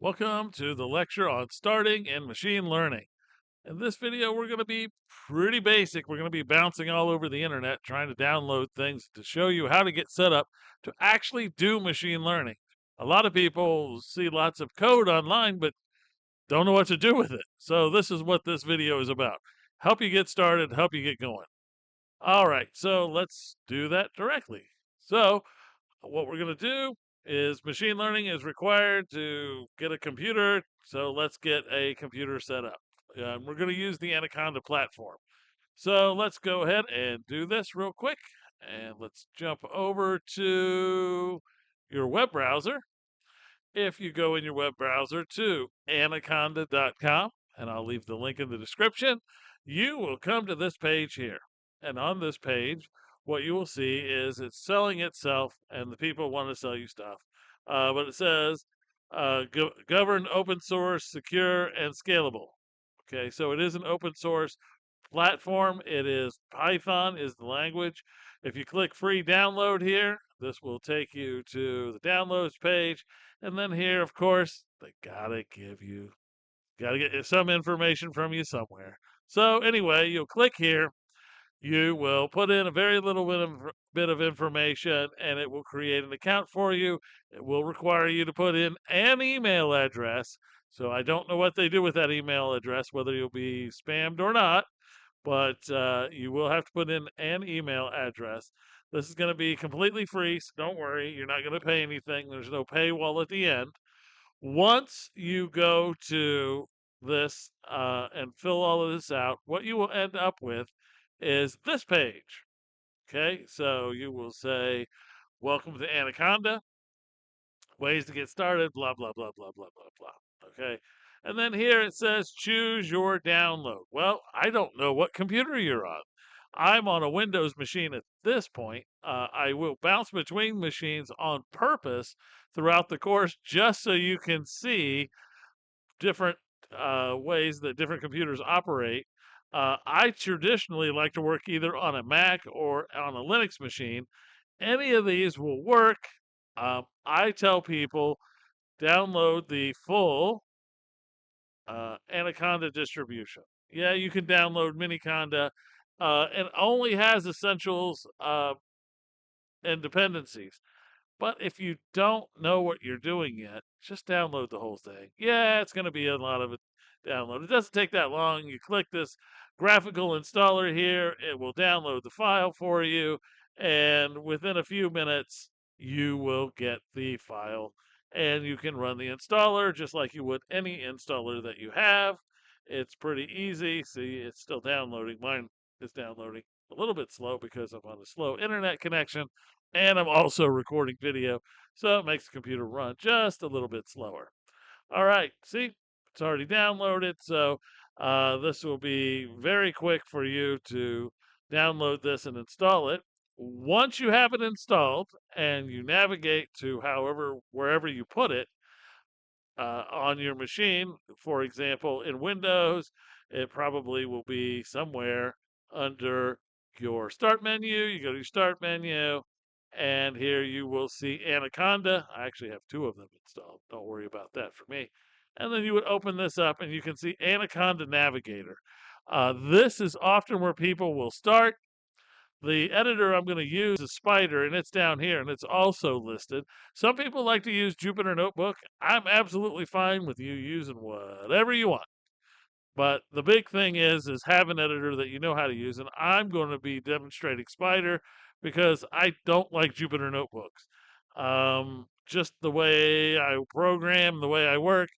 Welcome to the lecture on starting in machine learning. In this video, we're going to be pretty basic. We're going to be bouncing all over the internet trying to download things to show you how to get set up to actually do machine learning. A lot of people see lots of code online, but don't know what to do with it. So this is what this video is about. Help you get started, help you get going. All right, so let's do that directly. So what we're going to do is machine learning is required to get a computer. So let's get a computer set up. We're going to use the Anaconda platform. So let's go ahead and do this real quick. And let's jump over to your web browser. If you go in your web browser to anaconda.com, and I'll leave the link in the description, you will come to this page here. And on this page, what you will see is it's selling itself, and the people want to sell you stuff. But it says governed, open source, secure, and scalable. Okay, so it is an open source platform. It is Python is the language. If you click free download here, this will take you to the downloads page. And then here, of course, they gotta get some information from you somewhere. So anyway, you'll click here. You will put in a very little bit of information and it will create an account for you. It will require you to put in an email address. So I don't know what they do with that email address, whether you'll be spammed or not, but you will have to put in an email address. This is going to be completely free, so don't worry. You're not going to pay anything. There's no paywall at the end. Once you go to this and fill all of this out, what you will end up with is this page. Okay, so you will say, welcome to Anaconda, ways to get started, blah, blah, blah, blah, blah, blah, blah. Okay, and then here it says choose your download. Well, I don't know what computer you're on. I'm on a Windows machine at this point. I will bounce between machines on purpose throughout the course just so you can see different ways that different computers operate. I traditionally like to work either on a Mac or on a Linux machine. Any of these will work. I tell people download the full Anaconda distribution. Yeah, you can download Miniconda. It only has essentials and dependencies. But if you don't know what you're doing yet, just download the whole thing. Yeah, it's going to be a lot of it download. It doesn't take that long. You click this graphical installer here, it will download the file for you, and within a few minutes, you will get the file. And you can run the installer just like you would any installer that you have. It's pretty easy. See, it's still downloading. Mine is downloading a little bit slow because I'm on a slow internet connection and I'm also recording video, so it makes the computer run just a little bit slower. All right, see, it's already downloaded, so this will be very quick for you to download this and install it. Once you have it installed and you navigate to wherever you put it on your machine, for example, in Windows, it probably will be somewhere under your start menu. You go to your start menu, and here you will see Anaconda. I actually have two of them installed. Don't worry about that for me. And then you would open this up and you can see Anaconda Navigator. This is often where people will start. The editor I'm going to use is Spider, and it's down here, and it's also listed. Some people like to use Jupyter Notebook. I'm absolutely fine with you using whatever you want. But the big thing is have an editor that you know how to use, and I'm going to be demonstrating Spider because I don't like Jupyter Notebooks. Just the way I program, the way I work,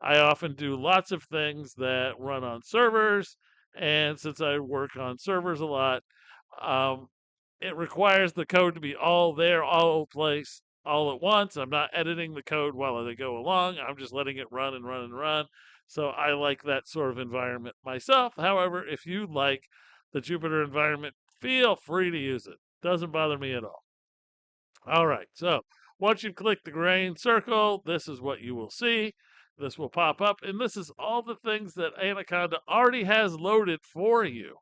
I often do lots of things that run on servers, and since I work on servers a lot, um, it requires the code to be all there, all place, all at once. I'm not editing the code while they go along. I'm just letting it run and run and run. So I like that sort of environment myself. However, if you like the Jupyter environment, feel free to use it. Doesn't bother me at all. All right. So once you click the green circle, this is what you will see. This will pop up, and this is all the things that Anaconda already has loaded for you.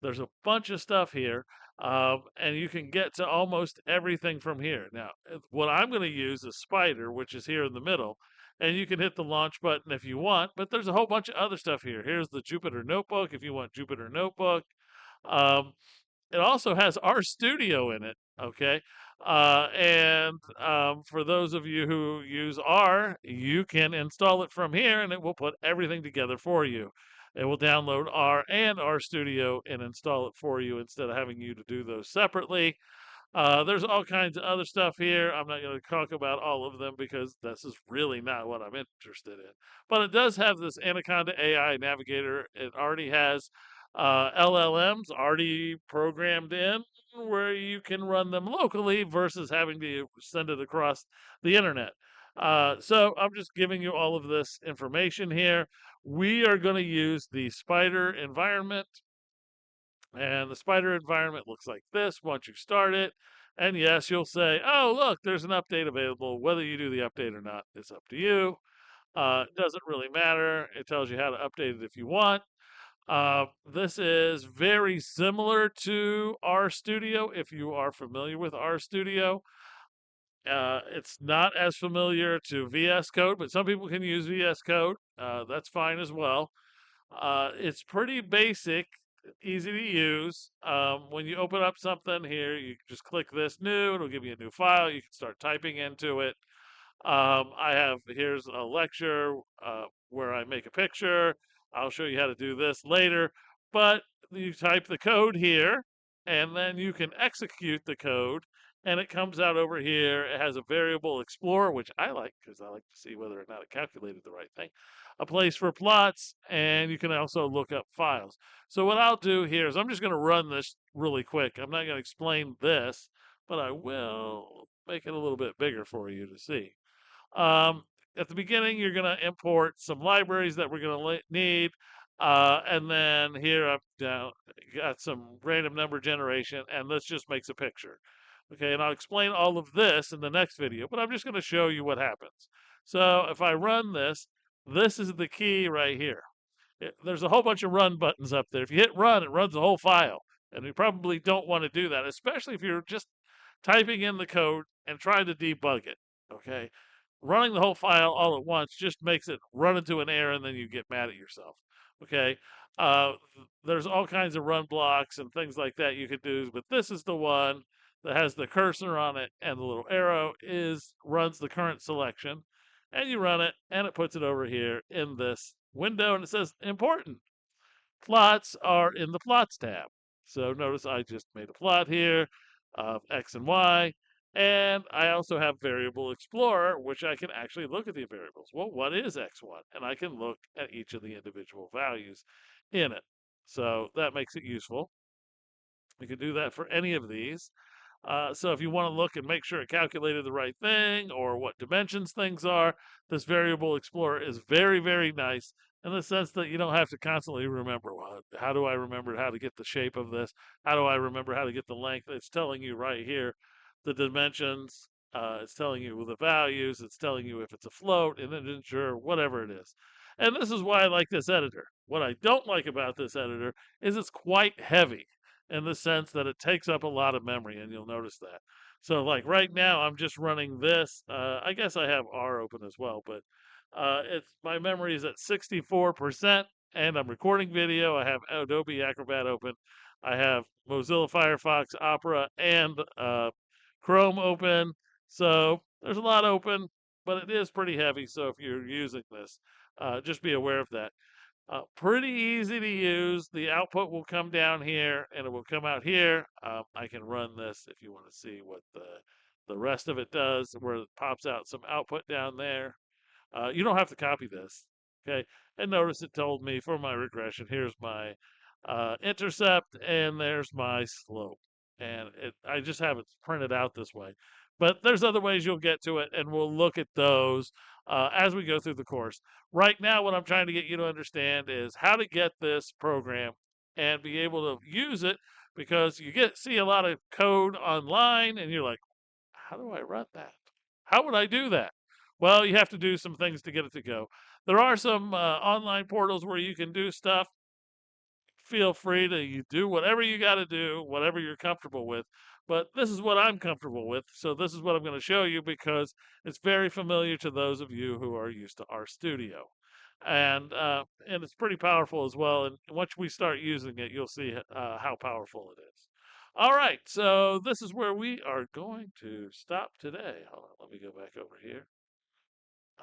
There's a bunch of stuff here, and you can get to almost everything from here. Now, what I'm going to use is Spider, which is here in the middle, and you can hit the launch button if you want, but there's a whole bunch of other stuff here. Here's the Jupyter Notebook if you want Jupyter Notebook. Um, it also has RStudio in it, okay? And for those of you who use R, you can install it from here and it will put everything together for you. It will download R and RStudio and install it for you instead of having you to do those separately. There's all kinds of other stuff here. I'm not going to talk about all of them because this is really not what I'm interested in. But it does have this Anaconda AI Navigator. It already has LLMs already programmed in where you can run them locally versus having to send it across the internet. So I'm just giving you all of this information here. We are going to use the Spider environment, and the Spider environment looks like this once you start it. And yes, you'll say, oh, look, there's an update available. Whether you do the update or not, it's up to you. It doesn't really matter. It tells you how to update it if you want. This is very similar to RStudio if you are familiar with RStudio. It's not as familiar to VS Code, but some people can use VS Code. That's fine as well. It's pretty basic, easy to use. When you open up something here, you just click this new, it'll give you a new file. You can start typing into it. Here's a lecture where I make a picture. I'll show you how to do this later, but you type the code here and then you can execute the code and it comes out over here. It has a variable explorer, which I like because I like to see whether or not it calculated the right thing, a place for plots, and you can also look up files. So what I'll do here is I'm just going to run this really quick. I'm not going to explain this, but I will make it a little bit bigger for you to see. Um, at the beginning, you're going to import some libraries that we're going to need. And then here I've got some random number generation, and this just makes a picture. Okay, and I'll explain all of this in the next video, but I'm just going to show you what happens. So if I run this, this is the key right here. There's a whole bunch of run buttons up there. If you hit run, it runs the whole file. And you probably don't want to do that, especially if you're just typing in the code and trying to debug it. Okay, running the whole file all at once just makes it run into an error and then you get mad at yourself. Okay, uh, there's all kinds of run blocks and things like that you could do, but this is the one that has the cursor on it and the little arrow runs the current selection, and you run it and it puts it over here in this window and it says important. Plots are in the plots tab. So notice I just made a plot here of X and Y. And I also have Variable Explorer, which I can actually look at the variables. Well, what is X1? And I can look at each of the individual values in it. So that makes it useful. We can do that for any of these. So if you want to look and make sure it calculated the right thing or what dimensions things are, this Variable Explorer is very, very nice in the sense that you don't have to constantly remember, well, how do I remember how to get the shape of this? How do I remember how to get the length? It's telling you right here the dimensions. It's telling you the values. It's telling you if it's a float, an integer, whatever it is. And this is why I like this editor. What I don't like about this editor is it's quite heavy in the sense that it takes up a lot of memory, and you'll notice that. So, like right now, I'm just running this. I guess I have R open as well, but it's my memory is at 64%, and I'm recording video. I have Adobe Acrobat open. I have Mozilla Firefox, Opera, and Chrome open. So there's a lot open, but it is pretty heavy. So if you're using this, just be aware of that. Pretty easy to use. The output will come down here and it will come out here. I can run this if you want to see what the rest of it does, where it pops out some output down there. You don't have to copy this. Okay. And notice it told me for my regression, here's my intercept and there's my slope. And I just have it printed out this way. But there's other ways you'll get to it, and we'll look at those as we go through the course. Right now, what I'm trying to get you to understand is how to get this program and be able to use it, because you see a lot of code online and you're like, how do I run that? How would I do that? Well, you have to do some things to get it to go. There are some online portals where you can do stuff. feel free to you do whatever you got to do, whatever you're comfortable with. But this is what I'm comfortable with. So this is what I'm going to show you because it's very familiar to those of you who are used to RStudio. And it's pretty powerful as well. And once we start using it, you'll see how powerful it is. All right, so this is where we are going to stop today. Hold on, let me go back over here.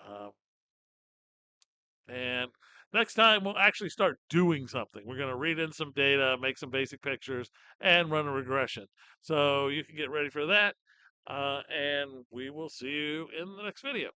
Um, and next time we'll actually start doing something. We're going to read in some data, make some basic pictures, and run a regression. So you can get ready for that. And we will see you in the next video.